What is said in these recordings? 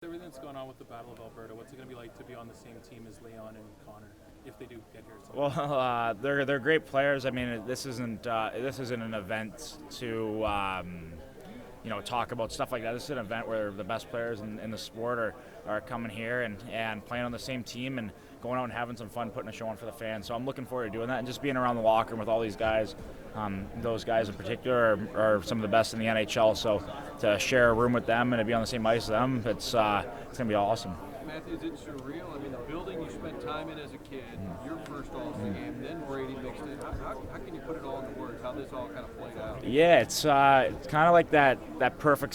Everything that's going on with the Battle of Alberta, what's it going to be like to be on the same team as Leon and Connor if they do get here? Well, they're great players. I mean, this isn't an event to talk about stuff like that. This is an event where the best players in the sport are coming here and playing on the same team and going out and having some fun, putting a show on for the fans. So I'm looking forward to doing that and just being around the locker room with all these guys. Those guys in particular are some of the best in the NHL. So to share a room with them and to be on the same ice as them, it's going to be awesome. Matthew, is it surreal? I mean, the building you spent time in as a kid, your first All-Star game, then Brady mixed in. How can you put it all into words, how this all kind of played out? Yeah, it's kind of like that perfect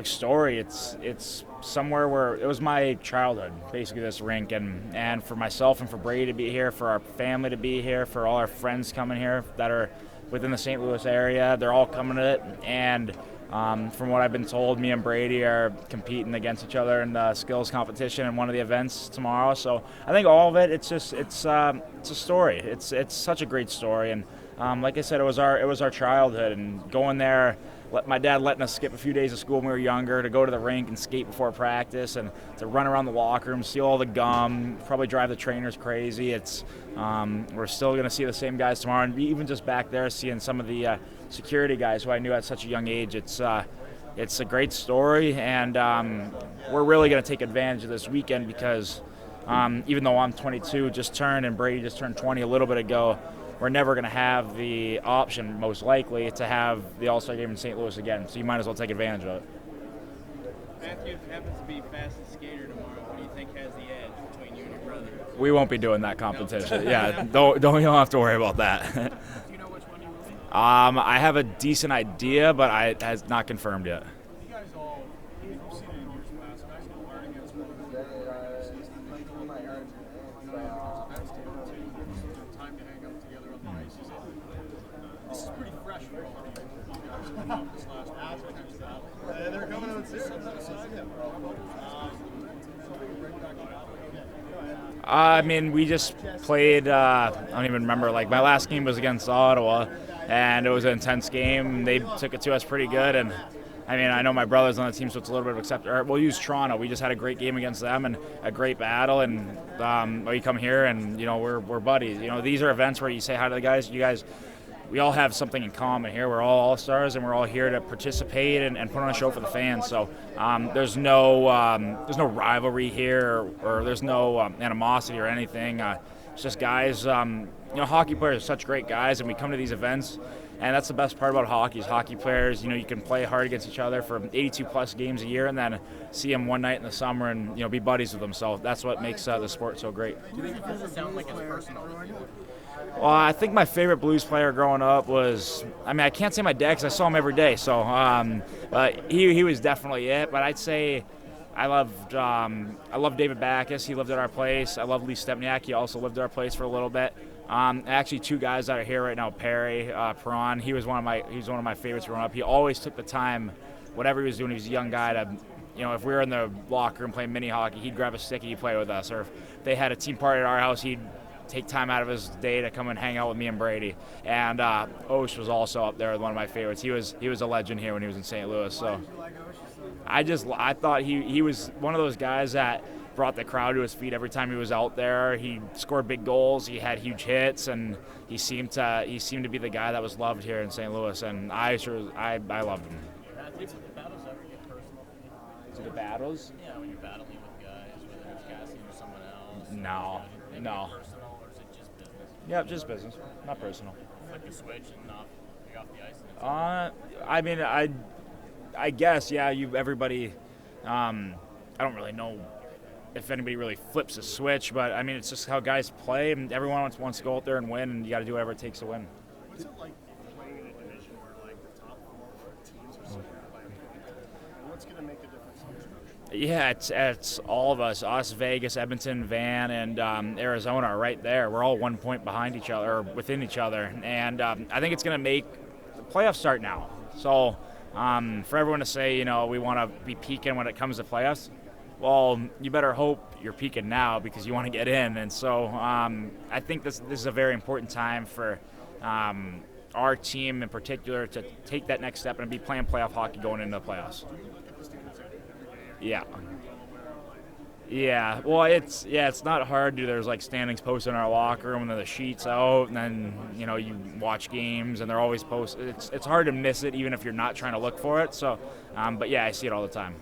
story. It's somewhere where it was my childhood, basically, this rink, and for myself and for Brady to be here, for our family to be here, for all our friends coming here that are within the St. Louis area, they're all coming to it, and from what I've been told, me and Brady are competing against each other in the skills competition in one of the events tomorrow. So I think all of it, it's a story. It's such a great story, and like I said, it was our childhood, and going there. My dad letting us skip a few days of school when we were younger to go to the rink and skate before practice and to run around the locker room, steal all the gum, probably drive the trainers crazy. We're still going to see the same guys tomorrow, and even just back there seeing some of the security guys who I knew at such a young age. It's a great story, and we're really going to take advantage of this weekend because even though I'm 22, just turned, and Brady just turned 20 a little bit ago, we're never going to have the option, most likely, to have the All-Star game in St. Louis again. So you might as well take advantage of it. Matthew, if it happens to be fastest skater tomorrow, what do you think has the edge between you and your brother? We won't be doing that competition. No. Yeah, you don't have to worry about that. Do you know which one you will be? I have a decent idea, but it has not confirmed yet. You guys all, you've seen it in years past, guys all learn against one another. Time to hang out together on the ice. This is pretty fresh for all of you guys. This last battle. They're coming out soon. I mean, we just played, I don't even remember, like my last game was against Ottawa, and it was an intense game. They took it to us pretty good, and I mean, I know my brother's on the team, so it's a little bit of acceptance. We'll use Toronto. We just had a great game against them and a great battle, and we come here and, we're buddies. These are events where you say hi to the guys. You guys, we all have something in common here. We're all all-stars, and we're all here to participate and put on a show for the fans. So there's no rivalry here, or there's no animosity or anything. It's just guys. Hockey players are such great guys, and we come to these events, and that's the best part about hockey is hockey players. You can play hard against each other for 82-plus games a year, and then see them one night in the summer and be buddies with them. So that's what makes the sport so great. Do you think it doesn't sound like it's personal? Well, I think my favorite Blues player growing up was, I can't say my dad because I saw him every day. So but he was definitely it. But I'd say I loved David Backes. He lived at our place. I love Lee Stepniak. He also lived at our place for a little bit. Actually, two guys that are here right now, Perry Perron. He was one of my favorites growing up. He always took the time, whatever he was doing. He was a young guy to, if we were in the locker room playing mini hockey, he'd grab a stick and he'd play with us. Or if they had a team party at our house, he'd take time out of his day to come and hang out with me and Brady. And Osh was also up there with one of my favorites. He was a legend here when he was in St. Louis. So I thought he was one of those guys that brought the crowd to his feet every time he was out there. He scored big goals. He had huge hits, and he seemed to be the guy that was loved here in St. Louis. And I loved him. Did the battles ever get personal for you? To the battles? Yeah, when you're battling with guys, whether it's Kassian or someone else. No. Personal, or is it just business? Yeah, just business, not personal. Flick a switch and you're off the ice. And it's I guess, yeah. Everybody. I don't really know if anybody really flips a switch, but it's just how guys play, and everyone wants to go out there and win, and you got to do whatever it takes to win. What's it like playing in a division where the top four teams are separated by a point? What's going to make a difference in your structure? Yeah, it's all of us, Vegas, Edmonton, Van, and Arizona are right there. We're all 1 point behind each other, or within each other, and I think it's going to make the playoffs start now. So for everyone to say, we want to be peaking when it comes to playoffs, well, you better hope you're peaking now because you want to get in. And so I think this is a very important time for our team in particular to take that next step and be playing playoff hockey going into the playoffs. Do you look at this team every day, Yeah. Yeah, well, it's not hard to. There's like standings posted in our locker room, and then the sheets out, and then you watch games, and they're always posted. It's hard to miss it, even if you're not trying to look for it. So, but yeah, I see it all the time.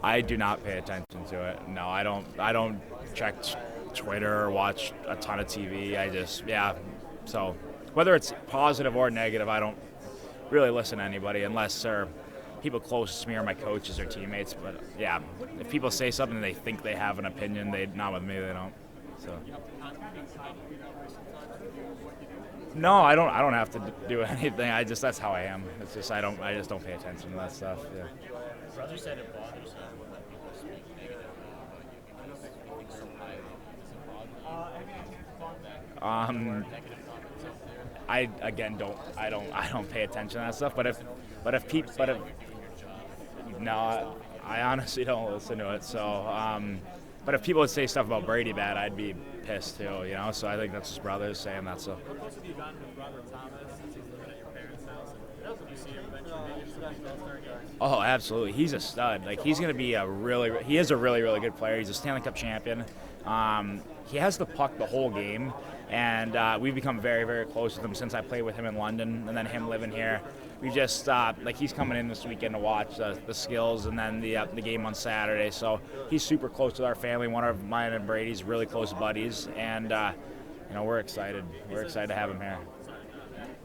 I do not pay attention to it. No, I don't check Twitter or watch a ton of TV. So whether it's positive or negative, I don't really listen to anybody unless they're people closest to me or my coaches or teammates. But yeah, if people say something and they think they have an opinion, not with me, they don't. So. No, I don't have to do anything. That's how I am. It's just I just don't pay attention to that stuff. Yeah. Brother said it bothers him when people speak negative about you. I don't think you think so highly. Does it bother you? Negative comments out there. I don't pay attention to that stuff. But if no, I honestly don't listen to it. So, but if people would say stuff about Brady bad, I'd be pissed too. So I think that's his brother saying that. So. How close have you gotten with brother Thomas since he's living at your parents' house? And how could you see him eventually maybe some of these All-Star games? Oh, absolutely. He's a stud. Like he's going to be he is a really, really good player. He's a Stanley Cup champion. He has the puck the whole game, and we've become very, very close with him since I played with him in London, and then him living here. We just he's coming in this weekend to watch the skills, and then the game on Saturday. So he's super close to our family. One of mine and Brady's really close buddies, and we're excited. We're excited to have him here.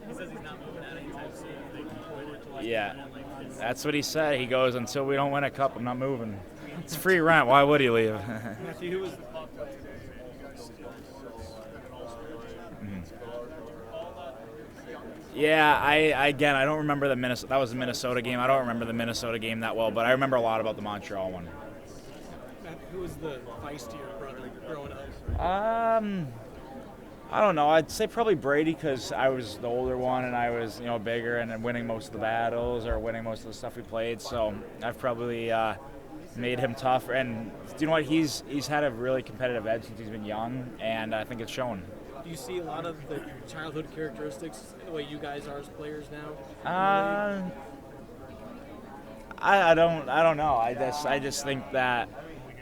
He says he's not moving out anytime soon. Yeah, that's what he said. He goes, until we don't win a cup, I'm not moving. It's free rent. Why would he leave? Matthew, who was the top player today? Yeah, I don't remember the Minnesota. That was the Minnesota game. I don't remember the Minnesota game that well, but I remember a lot about the Montreal one. Who was the feistier brother growing up? I don't know. I'd say probably Brady because I was the older one and I was bigger and winning most of the battles or winning most of the stuff we played. So I've probably made him tough. And do you know what? He's had a really competitive edge since he's been young, and I think it's shown. Do you see a lot of the childhood characteristics in the way you guys are as players now? I don't know. I just think that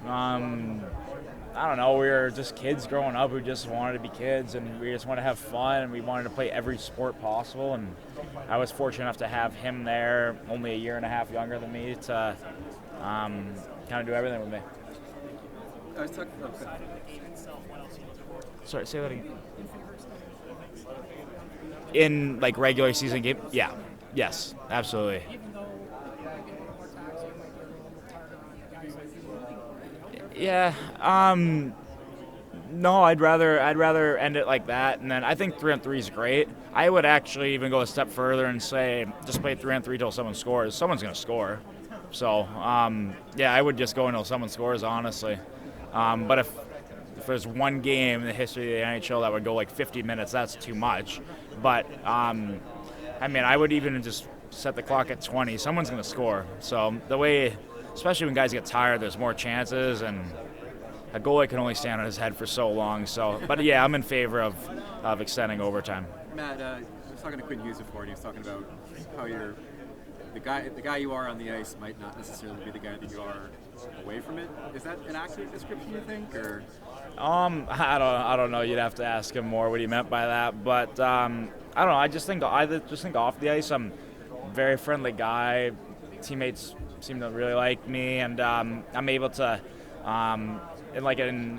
I don't know. We were just kids growing up who just wanted to be kids, and we just wanted to have fun, and we wanted to play every sport possible. And I was fortunate enough to have him there, only a year and a half younger than me, to kind of do everything with me. I was talking. Sorry, say that again. In like regular season game, yeah, yes, absolutely. Yeah. No, I'd rather end it like that, and then I think 3-on-3 is great. I would actually even go a step further and say just play 3-on-3 till someone scores. Someone's going to score. So, yeah, I would just go until someone scores, honestly. But if there's one game in the history of the NHL that would go like 50 minutes, that's too much. But, I mean, I would even just set the clock at 20. Someone's going to score. So the way, especially when guys get tired, there's more chances, and a goalie can only stand on his head for so long. So, but yeah, I'm in favor of extending overtime. Matt, I was talking to Quinn Hughes before, and he was talking about how you're the guy you are on the ice might not necessarily be the guy that you are away from it. Is that an accurate description, you think, or? I don't know. You'd have to ask him more what he meant by that. But I don't know. I just think off the ice, I'm a very friendly guy. Teammates seem to really like me, and I'm able to, in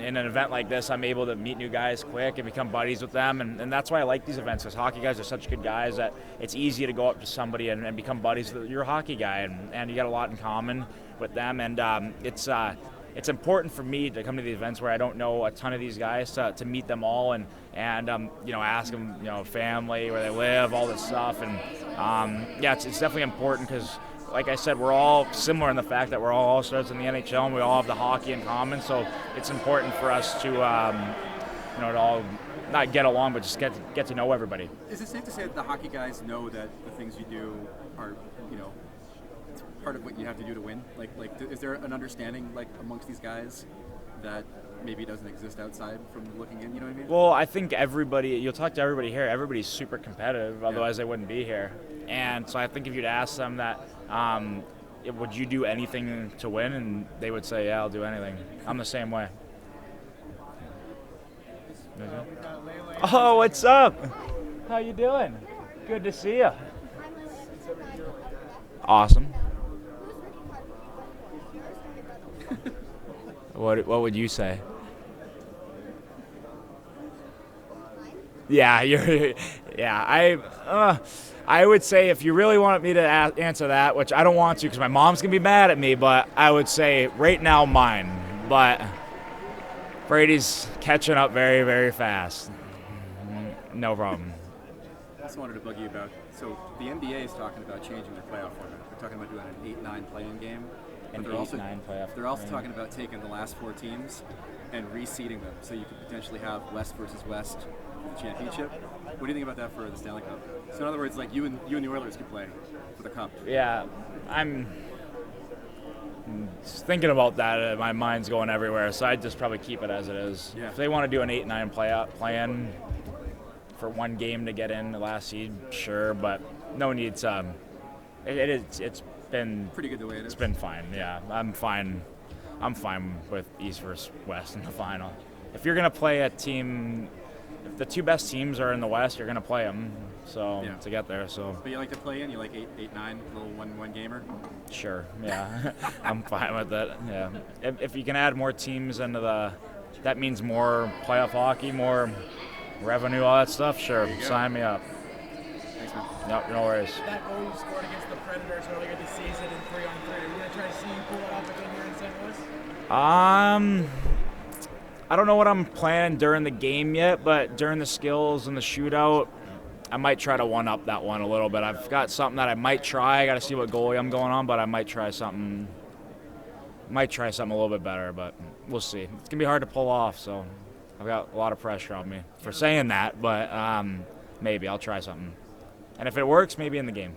an event like this, I'm able to meet new guys quick and become buddies with them, and that's why I like these events, because hockey guys are such good guys that it's easy to go up to somebody and become buddies with your hockey guy, and you got a lot in common with them, and it's important for me to come to these events where I don't know a ton of these guys to meet them all and ask them family, where they live, all this stuff, and yeah, it's definitely important because, like I said, we're all similar in the fact that we're all all-stars in the NHL and we all have the hockey in common, so it's important for us to to all not get along but just get to know everybody. Is it safe to say that the hockey guys know that the things you do are part of what you have to do to win? Is there an understanding like amongst these guys that maybe doesn't exist outside from looking in? You know what I mean? Well, I think you'll talk to everybody here. Everybody's super competitive, otherwise they wouldn't be here. And so I think if you'd ask them that, would you do anything to win? And they would say, yeah, I'll do anything. I'm the same way. Oh, what's up? How you doing? Good to see you. Awesome. What would you say? Yeah, I would say if you really want me to answer that, which I don't want to because my mom's gonna be mad at me, but I would say right now mine. But Brady's catching up very, very fast. No problem. I also wanted to bug you about, so the NBA is talking about changing their playoff format. They're talking about doing an 8-9 play-in game. An They're 8-9 playoff. They're also talking about taking the last 4 teams and reseeding them, so you could potentially have West versus West for the championship. What do you think about that for the Stanley Cup? So in other words, like you and the Oilers could play for the Cup. Yeah, I'm just thinking about that. My mind's going everywhere, so I'd just probably keep it as it is. Yeah. If they want to do an 8-9 play-in for one game to get in the last seed, sure, but no need to. It's been Pretty good the way it is. It's been fine. Yeah, I'm fine. I'm fine with East versus West in the final. If you're gonna play a team, if the 2 best teams are in the West, you're gonna play them. So Yeah. to get there, so But you like to play in? You like 8-9, little one gamer? sure, yeah, I'm fine with it. Yeah, if you can add more teams into that means more playoff hockey, more revenue, all that stuff. Sure, sign me up. Thanks, man. Yep, no worries. That goal you scored against the Predators earlier this season in 3-on-3, are you going to try to see you pull it off again here in St. Louis? I don't know what I'm planning during the game yet, but during the skills and the shootout, I might try to one-up that one a little bit. I've got something that I might try. I got to see what goalie I'm going on, but I might try something. Might try something a little bit better, but we'll see. It's gonna be hard to pull off, so I've got a lot of pressure on me for saying that. But maybe I'll try something, and if it works, maybe in the game.